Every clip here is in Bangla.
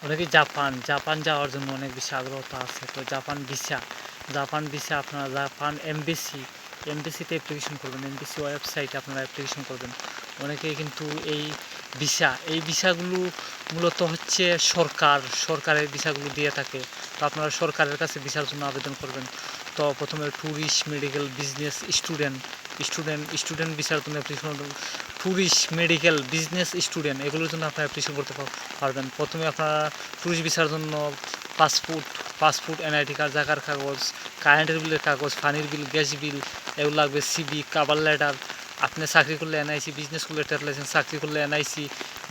অনেকে জাপান যাওয়ার জন্য অনেক বেশি আগ্রহতা আছে। তো জাপান ভিসা আপনারা জাপান এমবেসিতে অ্যাপ্লিকেশন করবেন, এমবেসি ওয়েবসাইটে আপনারা অ্যাপ্লিকেশন করবেন। অনেকেই কিন্তু এই ভিসাগুলো মূলত হচ্ছে সরকারের ভিসাগুলো দিয়ে থাকে। তো আপনারা সরকারের কাছে ভিসার জন্য আবেদন করবেন। তো প্রথমে ট্যুরিস্ট, মেডিকেল, বিজনেস, স্টুডেন্ট ভিসার জন্য অ্যাপ্লিকেশন করবেন। ট্যুরিস্ট, মেডিকেল, বিজনেস, স্টুডেন্ট এগুলোর জন্য আপনারা অ্যাপ্লিকেশন করতে পারবেন। প্রথমে আপনারা ট্যুরিস্ট ভিসার জন্য পাসপোর্ট, এনআইডি কার্ড, জায়গার কাগজ, কারেন্টের বিলের কাগজ, পানির বিল, গ্যাস বিল এগুলো লাগবে। সিবি, কাভার লেটার, আপনি চাকরি করলে এনআইসি, বিজনেস করলে ট্রেড লাইসেন্স, চাকরি করলে এনআইসি,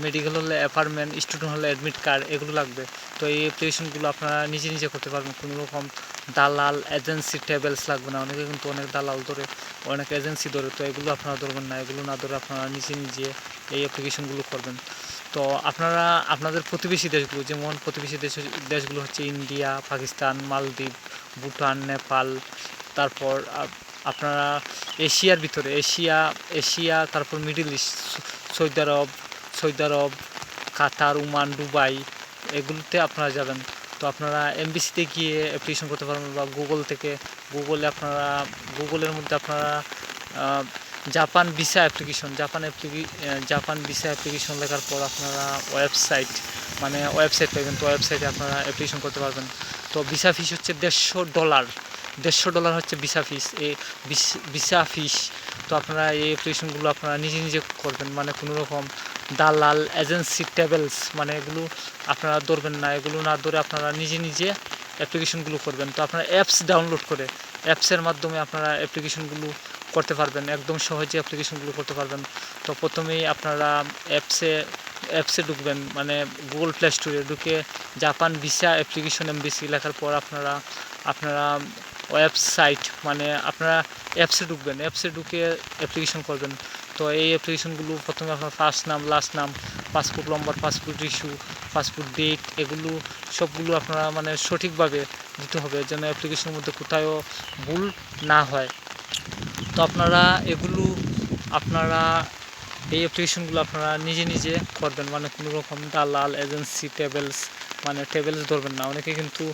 মেডিকেল হলে অ্যাপার্টমেন্ট, স্টুডেন্ট হলে অ্যাডমিট কার্ড এগুলো লাগবে। তো এই অ্যাপ্লিকেশনগুলো আপনারা নিজে করতে পারবেন। কোনো রকম দালাল, এজেন্সি, ট্রাভেলস লাগবে না। অনেকে কিন্তু অনেক দালাল ধরে, অনেক এজেন্সি ধরে। তো এগুলো আপনারা ধরবেন না। এগুলো না ধরে আপনারা নিজে এই অ্যাপ্লিকেশনগুলো করবেন। তো আপনারা আপনাদের প্রতিবেশী দেশগুলো, যেমন প্রতিবেশী দেশগুলো হচ্ছে ইন্ডিয়া, পাকিস্তান, মালদ্বীপ, ভুটান, নেপাল, তারপর আপনারা এশিয়ার ভিতরে এশিয়া, তারপর মিডল ইস্ট, সৌদি আরব, কাতার, ওমান, দুবাই এগুলোতে আপনারা যাবেন। তো আপনারা এমবিসিতে গিয়ে অ্যাপ্লিকেশন করতে পারবেন, বা গুগলের মধ্যে আপনারা জাপান ভিসা অ্যাপ্লিকেশন লেখার পর আপনারা ওয়েবসাইট পাবেন। তো ওয়েবসাইটে আপনারা অ্যাপ্লিকেশন করতে পারবেন। তো ভিসা ফিস হচ্ছে $150 হচ্ছে ভিসা ফিস। তো আপনারা এই অ্যাপ্লিকেশনগুলো আপনারা নিজে করবেন, মানে কোনো রকম দালাল, এজেন্সি, ট্রাভেলস মানে এগুলো আপনারা ধরবেন না। এগুলো না ধরে আপনারা নিজে অ্যাপ্লিকেশনগুলো করবেন। তো আপনারা অ্যাপস ডাউনলোড করে অ্যাপসের মাধ্যমে আপনারা অ্যাপ্লিকেশনগুলো করতে পারবেন, একদম সহজে অ্যাপ্লিকেশনগুলো করতে পারবেন। তো প্রথমেই আপনারা অ্যাপসে ঢুকবেন, মানে গুগল প্লে স্টোরে ঢুকে জাপান ভিসা অ্যাপ্লিকেশন এমবিসি লেখার পর আপনারা ওয়েবসাইট, মানে আপনারা অ্যাপসে ঢুকে অ্যাপ্লিকেশন করবেন। তো এই অ্যাপ্লিকেশনগুলো প্রথমে আপনার ফার্স্ট নাম, লাস্ট নাম, পাসপোর্ট নম্বর, পাসপোর্ট ইস্যু, পাসপোর্ট ডেট এগুলো সবগুলো আপনারা মানে সঠিকভাবে দিতে হবে, যেন অ্যাপ্লিকেশনের মধ্যে কোথাও ভুল না হয়। তো আপনারা এই অ্যাপ্লিকেশনগুলো আপনারা নিজে করবেন, মানে কোনো রকম দালাল, এজেন্সি, ট্রাভেলস ধরবেন না। অনেকে কিন্তু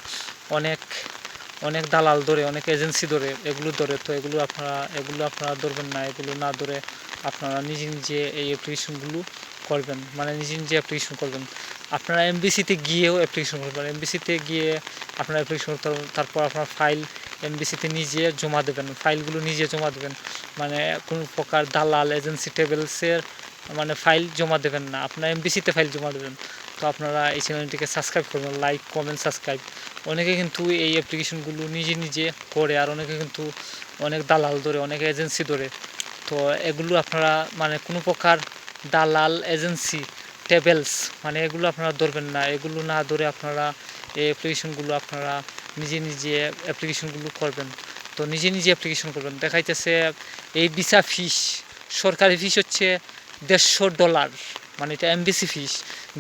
অনেক দালাল ধরে, অনেক এজেন্সি ধরে, এগুলো ধরে। তো এগুলো আপনারা ধরবেন না। এগুলো না ধরে আপনারা নিজে এই অ্যাপ্লিকেশনগুলো করবেন, মানে নিজে অ্যাপ্লিকেশন করবেন। আপনারা এমবিসিতে গিয়েও অ্যাপ্লিকেশন করবেন। এমবিসিতে গিয়ে আপনারা অ্যাপ্লিকেশন করতে পারবেন। তারপর আপনার ফাইল এমবিসিতে ফাইলগুলো নিজে জমা দেবেন। মানে কোনো প্রকার দালাল, এজেন্সি, ট্রাভেলসের মানে ফাইল জমা দেবেন না, আপনারা এমবিসিতে ফাইল জমা দেবেন। তো আপনারা এই চ্যানেলটিকে সাবস্ক্রাইব করবেন, লাইক, কমেন্ট, সাবস্ক্রাইব। অনেকে কিন্তু এই অ্যাপ্লিকেশনগুলো নিজে করে, আর অনেকে কিন্তু অনেক দালাল ধরে, অনেক এজেন্সি ধরে। তো এগুলো আপনারা মানে কোনো প্রকার দালাল, এজেন্সি, ট্রাভেলস মানে এগুলো আপনারা ধরবেন না। এগুলো না ধরে আপনারা এই অ্যাপ্লিকেশনগুলো আপনারা নিজে অ্যাপ্লিকেশনগুলো করবেন। তো নিজে অ্যাপ্লিকেশন করবেন। দেখাইতেছে এই ভিসা ফিস, সরকারি ফিস হচ্ছে $150, মানে এটা এমবিসি ফিস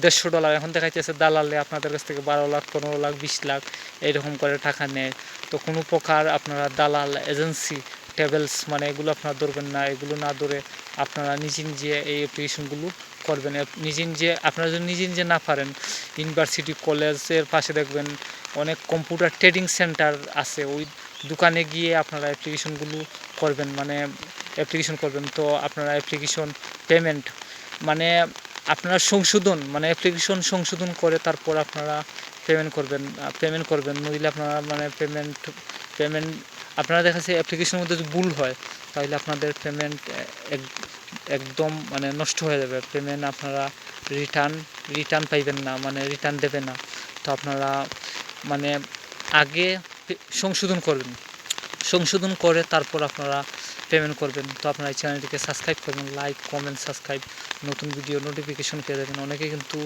$150। এখন দেখাইতেছে দালালে আপনাদের কাছ থেকে 12 লাখ, 15 লাখ, 20 লাখ এইরকম করে টাকা নেয়। তো কোনো প্রকার আপনারা দালাল, এজেন্সি, ট্রাভেলস মানে এগুলো আপনারা ধরবেন না। এগুলো না ধরে আপনারা নিজে এই অ্যাপ্লিকেশনগুলো করবেন। আপনারা যদি নিজে না পারেন, ইউনিভার্সিটি, কলেজের পাশে দেখবেন অনেক কম্পিউটার ট্রেডিং সেন্টার আছে, ওই দোকানে গিয়ে আপনারা অ্যাপ্লিকেশনগুলো করবেন, মানে অ্যাপ্লিকেশন করবেন। তো আপনারা অ্যাপ্লিকেশন পেমেন্ট মানে আপনারা মানে অ্যাপ্লিকেশন সংশোধন করে তারপর আপনারা পেমেন্ট করবেন। নইলে আপনারা মানে পেমেন্ট আপনারা দেখাচ্ছে অ্যাপ্লিকেশনের মধ্যে যদি ভুল হয়, তাহলে আপনাদের পেমেন্ট একদম মানে নষ্ট হয়ে যাবে। পেমেন্ট আপনারা রিটার্ন পাইবেন না, মানে রিটার্ন দেবে না। তো আপনারা মানে আগে সংশোধন করে তারপর আপনারা পেমেন্ট করবেন। তো আপনারা এই চ্যানেলটিকে সাবস্ক্রাইব করবেন, লাইক, কমেন্ট, সাবস্ক্রাইব, নতুন ভিডিও নোটিফিকেশন পেয়ে যাবেন। অনেকে কিন্তু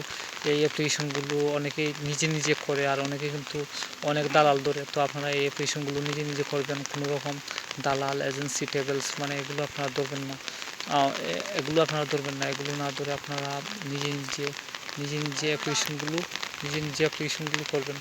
এই অ্যাপ্লিকেশনগুলো অনেকেই নিজে করে, আর অনেকে কিন্তু অনেক দালাল ধরে। তো আপনারা এই অ্যাপ্লিকেশনগুলো নিজে করবেন। কোনো রকম দালাল, এজেন্সি, ট্রাভেলস মানে এগুলো আপনারা ধরবেন না। এগুলো না ধরে আপনারা নিজে অ্যাপ্লিকেশনগুলো করবেন।